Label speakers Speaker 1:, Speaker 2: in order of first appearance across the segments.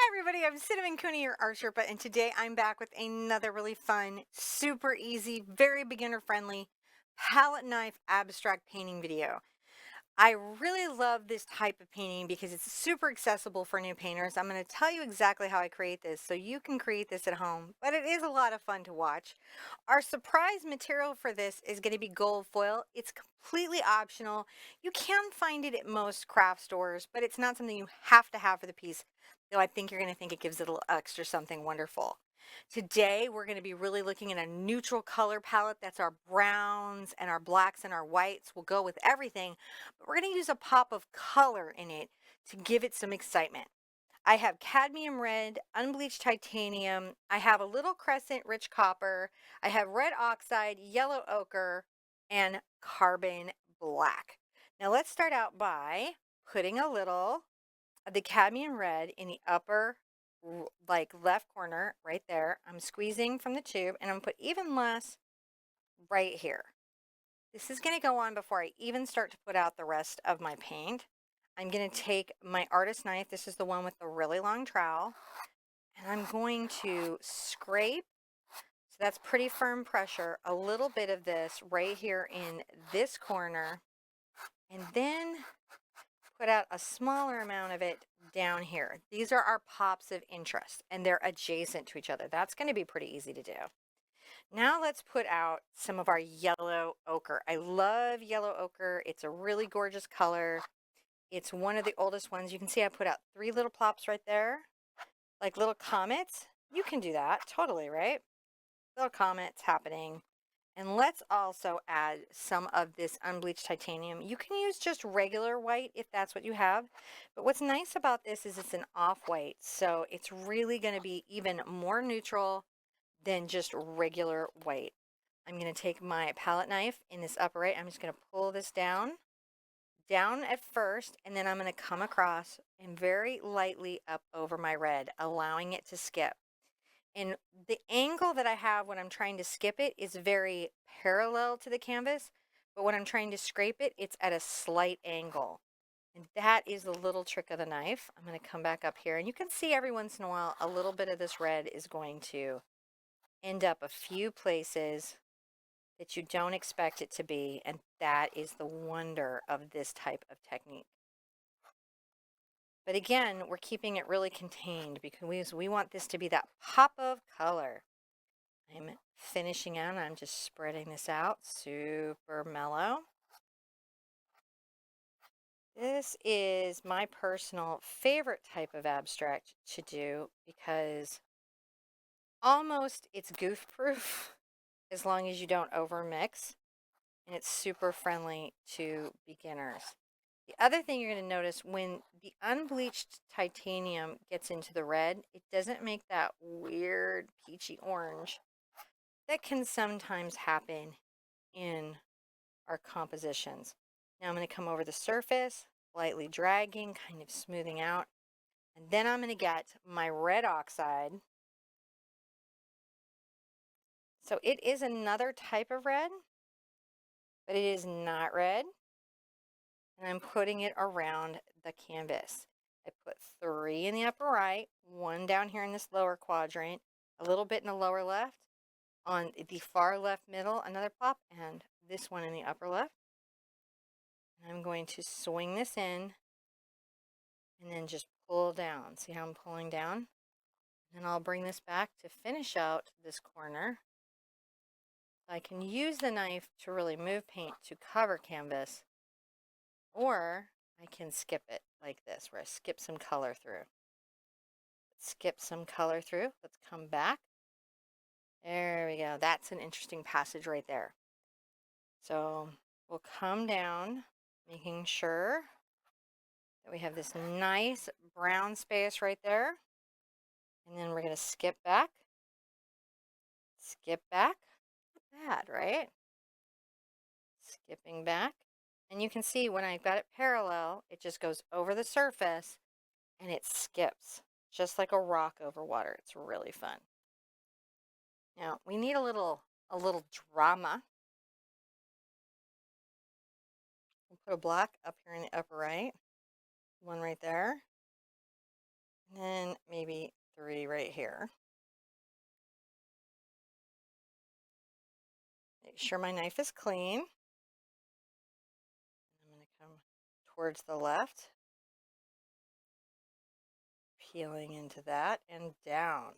Speaker 1: Hi everybody, I'm Cinnamon Cooney, your art Sherpa, and today I'm back with another really fun, super easy, very beginner friendly palette knife abstract painting video. I really love this type of painting because it's super accessible for new painters. I'm going to tell you exactly how I create this so you can create this at home, but it is a lot of fun to watch. Our surprise material for this is going to be gold foil. It's completely optional. You can find it at most craft stores, but it's not something you have to have for the piece, though I think you're going to think it gives it a little extra something wonderful. Today, we're going to be really looking at a neutral color palette. That's our browns and our blacks and our whites. We'll go with everything, but we're going to use a pop of color in it to give it some excitement. I have cadmium red, unbleached titanium. I have a little crescent rich copper. I have red oxide, yellow ochre, and carbon black. Now let's start out by putting a little of the cadmium red in the upper like left corner right there. I'm squeezing from the tube and I'm gonna put even less right here. This is going to go on before I even start to put out the rest of my paint. I'm going to take my artist knife. This is the one with the really long trowel. And I'm going to scrape. So that's pretty firm pressure. A little bit of this right here in this corner. And then put out a smaller amount of it down here. These are our pops of interest. And they're adjacent to each other. That's going to be pretty easy to do. Now let's put out some of our yellow ochre. I love yellow ochre. It's a really gorgeous color. It's one of the oldest ones. You can see I put out 3 little plops right there, like little comets. You can do that totally, right? Little comets happening. And let's also add some of this unbleached titanium. You can use just regular white if that's what you have. But what's nice about this is it's an off-white. So it's really going to be even more neutral than just regular white. I'm going to take my palette knife in this upper right. I'm just going to pull this down at first, and then I'm going to come across and very lightly up over my red, allowing it to skip. And the angle that I have when I'm trying to skip it is very parallel to the canvas, but when I'm trying to scrape it, it's at a slight angle. And that is the little trick of the knife. I'm going to come back up here, and you can see every once in a while a little bit of this red is going to end up a few places that you don't expect it to be, and that is the wonder of this type of technique. But again, we're keeping it really contained because we want this to be that pop of color. I'm finishing out, I'm just spreading this out super mellow. This is my personal favorite type of abstract to do because almost it's goof proof as long as you don't overmix, and it's super friendly to beginners. The other thing you're going to notice when the unbleached titanium gets into the red, it doesn't make that weird peachy orange that can sometimes happen in our compositions. Now I'm going to come over the surface, lightly dragging, kind of smoothing out. And then I'm going to get my red oxide. So it is another type of red, but it is not red. And I'm putting it around the canvas. I put 3 in the upper right, 1 down here in this lower quadrant, a little bit in the lower left, on the far left middle, another pop, and this one in the upper left. And I'm going to swing this in and then just pull down. See how I'm pulling down? And I'll bring this back to finish out this corner. I can use the knife to really move paint to cover canvas, or I can skip it like this, where I skip some color through. Skip some color through. Let's come back. There we go. That's an interesting passage right there. So we'll come down, making sure that we have this nice brown space right there. And then we're going to skip back. Skip back. Not bad, right? Skipping back. And you can see when I've got it parallel, it just goes over the surface and it skips just like a rock over water. It's really fun. Now we need a little drama. We'll put a black up here in the upper right, one right there, and then maybe right here. Make sure my knife is clean. I'm going to come towards the left, peeling into that and down.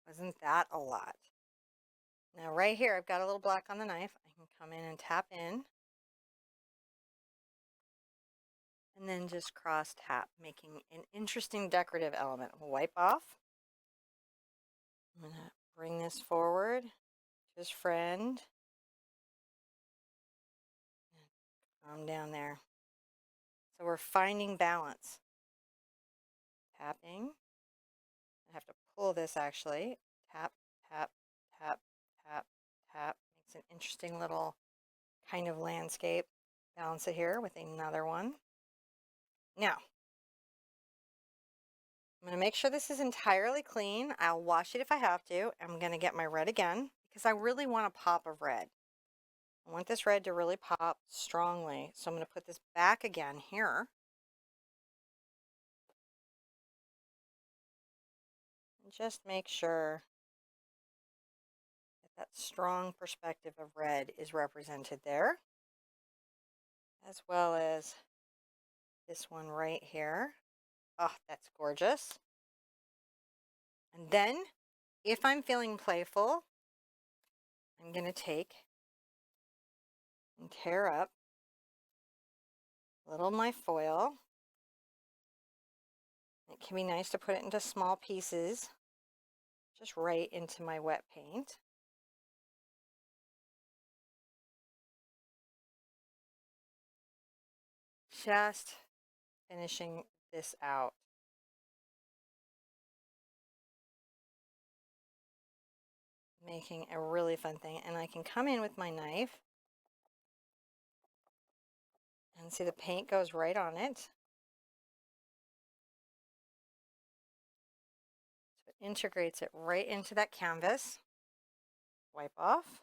Speaker 1: Wasn't that a lot? Now right here, I've got a little black on the knife. I can come in and tap in. And then just cross tap, making an interesting decorative element. We'll wipe off. I'm going to bring this forward to his friend. Calm down there. So we're finding balance. Tapping. I have to pull this actually. Tap, tap, tap, tap, tap. Makes an interesting little kind of landscape. Balance it here with another one. Now, I'm going to make sure this is entirely clean. I'll wash it if I have to. I'm going to get my red again because I really want a pop of red. I want this red to really pop strongly. So I'm going to put this back again here. And just make sure that that strong perspective of red is represented there. As well as this one right here. Oh, that's gorgeous. And then, if I'm feeling playful, I'm going to take and tear up a little of my foil. It can be nice to put it into small pieces, just right into my wet paint. Just finishing this out. Making a really fun thing. And I can come in with my knife and see the paint goes right on it. So it integrates it right into that canvas. Wipe off.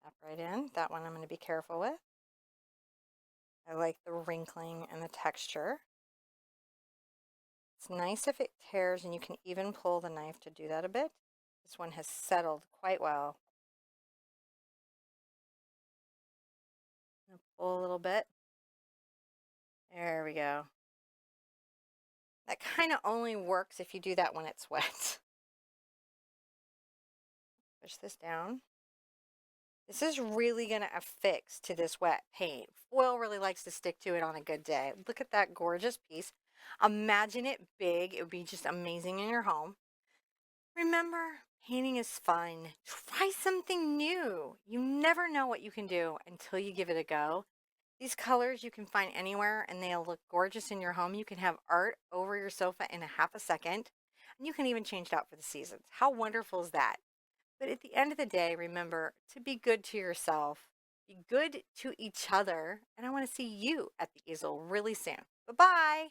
Speaker 1: Tap right in. That one I'm going to be careful with. I like the wrinkling and the texture. It's nice if it tears and you can even pull the knife to do that a bit. This one has settled quite well. Pull a little bit. There we go. That kind of only works if you do that when it's wet. Push this down. This is really going to affix to this wet paint. Foil really likes to stick to it on a good day. Look at that gorgeous piece. Imagine it big. It would be just amazing in your home. Remember, painting is fun. Try something new. You never know what you can do until you give it a go. These colors you can find anywhere and they'll look gorgeous in your home. You can have art over your sofa in a half a second. And you can even change it out for the seasons. How wonderful is that? But at the end of the day, remember to be good to yourself, be good to each other, and I want to see you at the easel really soon. Bye-bye.